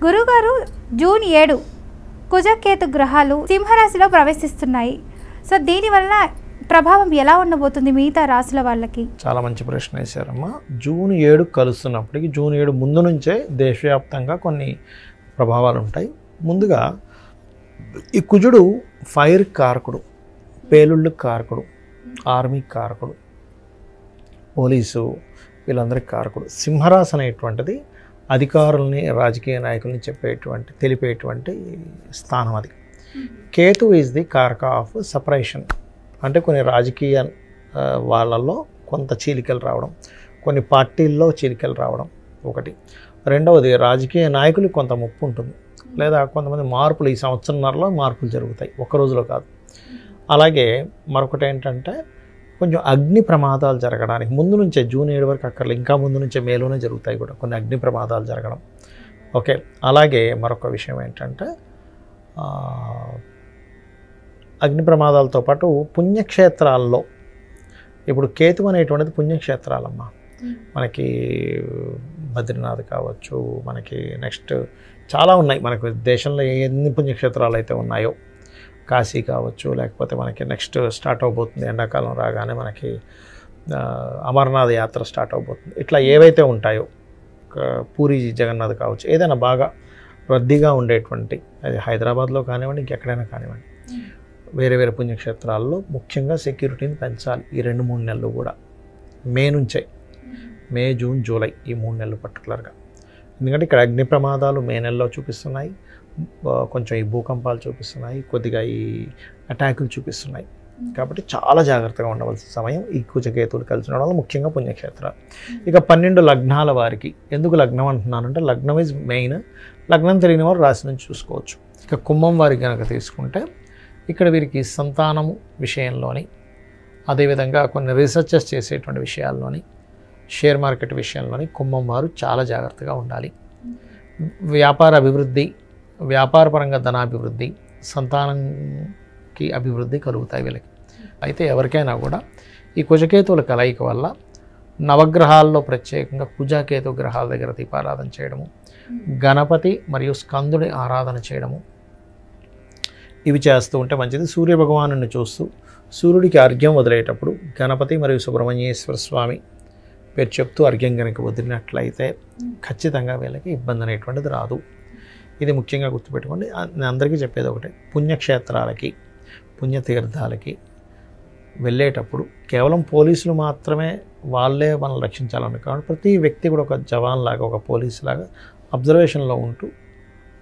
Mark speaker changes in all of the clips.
Speaker 1: గురుగారు జూన్ 7 కుజకేతు గ్రహాలు సింహరాశిలో ప్రవేశిస్తున్నాయి. సో దీనివల్ల ప్రభావం ఎలా ఉండబోతుంది మిగతా రాశుల వాళ్ళకి?
Speaker 2: చాలా మంచి ప్రశ్న వేశారమ్మా. జూన్ 7 కలుస్తున్నప్పటికీ జూన్ 7 ముందు నుంచే దేశవ్యాప్తంగా కొన్ని ప్రభావాలు ఉంటాయి. ముందుగా ఈ కుజుడు ఫైర్ కారకుడు, పేలుళ్ళు కారకుడు, ఆర్మీ కారకుడు, పోలీసు, వీళ్ళందరికీ కారకుడు. సింహరాశి అనేటువంటిది అధికారుల్ని, రాజకీయ నాయకుల్ని తెలిపేటువంటి స్థానం అది. కేతు ఈజ్ ది కారక ఆఫ్ సపరేషన్, అంటే కొన్ని రాజకీయ వాళ్ళల్లో కొంత చీలికలు రావడం, కొన్ని పార్టీల్లో చీలికలు రావడం ఒకటి. రెండవది రాజకీయ నాయకులకు కొంత ముప్పు ఉంటుంది, లేదా కొంతమంది మార్పులు, ఈ సంవత్సరంన్నరలో మార్పులు జరుగుతాయి, ఒక్క రోజులో కాదు. అలాగే మరొకటి ఏంటంటే కొంచెం అగ్ని ప్రమాదాలు జరగడానికి ముందు నుంచే జూన్ 7 వరకు అక్కర్లేదు, ఇంకా ముందు నుంచే మేలోనే జరుగుతాయి కూడా కొన్ని అగ్ని ప్రమాదాలు జరగడం. ఓకే, అలాగే మరొక విషయం ఏంటంటే అగ్ని ప్రమాదాలతో పాటు పుణ్యక్షేత్రాల్లో, ఇప్పుడు కేతు అనేటువంటిది పుణ్యక్షేత్రాలమ్మా. మనకి బద్రీనాథ్ కావచ్చు, మనకి నెక్స్ట్ చాలా ఉన్నాయి, మనకు దేశంలో ఎన్ని పుణ్యక్షేత్రాలు అయితే ఉన్నాయో, కాశీ కావచ్చు, లేకపోతే మనకి నెక్స్ట్ స్టార్ట్ అవబోతుంది ఎండాకాలం రాగానే మనకి అమర్నాథ్ యాత్ర స్టార్ట్ అవబోతుంది. ఇట్లా ఏవైతే ఉంటాయో, పూరి జగన్నాథ్ కావచ్చు, ఏదైనా బాగా రద్దీగా ఉండేటువంటి, అది హైదరాబాద్లో కానివ్వండి, ఇంకెక్కడైనా కానివ్వండి, వేరే వేరే పుణ్యక్షేత్రాల్లో ముఖ్యంగా సెక్యూరిటీని పెంచాలి ఈ 2-3 నెలలు కూడా. మే నుంచే, మే, జూన్, జూలై, ఈ 3 నెలలు పర్టికులర్గా. ఎందుకంటే ఇక్కడ అగ్ని ప్రమాదాలు మే నెలలో చూపిస్తున్నాయి, కొంచెం ఈ భూకంపాలు చూపిస్తున్నాయి, కొద్దిగా ఈ అటాకులు చూపిస్తున్నాయి. కాబట్టి చాలా జాగ్రత్తగా ఉండవలసిన సమయం ఈ కుజకేతువులు కలిసి ఉండడం వల్ల, ముఖ్యంగా పుణ్యక్షేత్రాలు. ఇక 12 లగ్నాల వారికి, ఎందుకు లగ్నం అంటున్నానంటే లగ్నం ఈజ్ మెయిన్. లగ్నం తెలియని వారు రాశి నుంచి చూసుకోవచ్చు. ఇక కుంభం వారికి కనుక తీసుకుంటే ఇక్కడ వీరికి సంతానము విషయంలోని, అదేవిధంగా కొన్ని రీసెర్చెస్ చేసేటువంటి విషయాల్లోని, షేర్ మార్కెట్ విషయంలోని కుంభం వారు చాలా జాగ్రత్తగా ఉండాలి. వ్యాపార అభివృద్ధి, వ్యాపారపరంగా ధనాభివృద్ధి, సంతానంకి అభివృద్ధి కలుగుతాయి వీళ్ళకి. అయితే ఎవరికైనా కూడా ఈ కుజకేతువుల కలయిక వల్ల నవగ్రహాల్లో ప్రత్యేకంగా కుజకేతు గ్రహాల దగ్గర దీపారాధన చేయడము, గణపతి మరియు స్కందుడి ఆరాధన చేయడము, ఇవి చేస్తూ ఉంటే మంచిది. సూర్య భగవాను చూస్తూ సూర్యుడికి అర్ఘ్యం వదిలేటప్పుడు గణపతి మరియు సుబ్రహ్మణ్యేశ్వర స్వామి పేరు చెప్తూ అర్ఘ్యం కనుక వదిలినట్లయితే ఖచ్చితంగా వీళ్ళకి ఇబ్బంది అనేటువంటిది రాదు. ఇది ముఖ్యంగా గుర్తుపెట్టుకోండి. నేను అందరికీ చెప్పేది ఒకటే, పుణ్యక్షేత్రాలకి, పుణ్యతీర్థాలకి వెళ్ళేటప్పుడు కేవలం పోలీసులు మాత్రమే వాళ్ళే మనల్ని రక్షించాలని కాదు, ప్రతి వ్యక్తి కూడా ఒక జవాన్ లాగా, ఒక పోలీసు లాగా అబ్జర్వేషన్లో ఉంటూ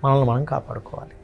Speaker 2: మనల్ని మనం కాపాడుకోవాలి.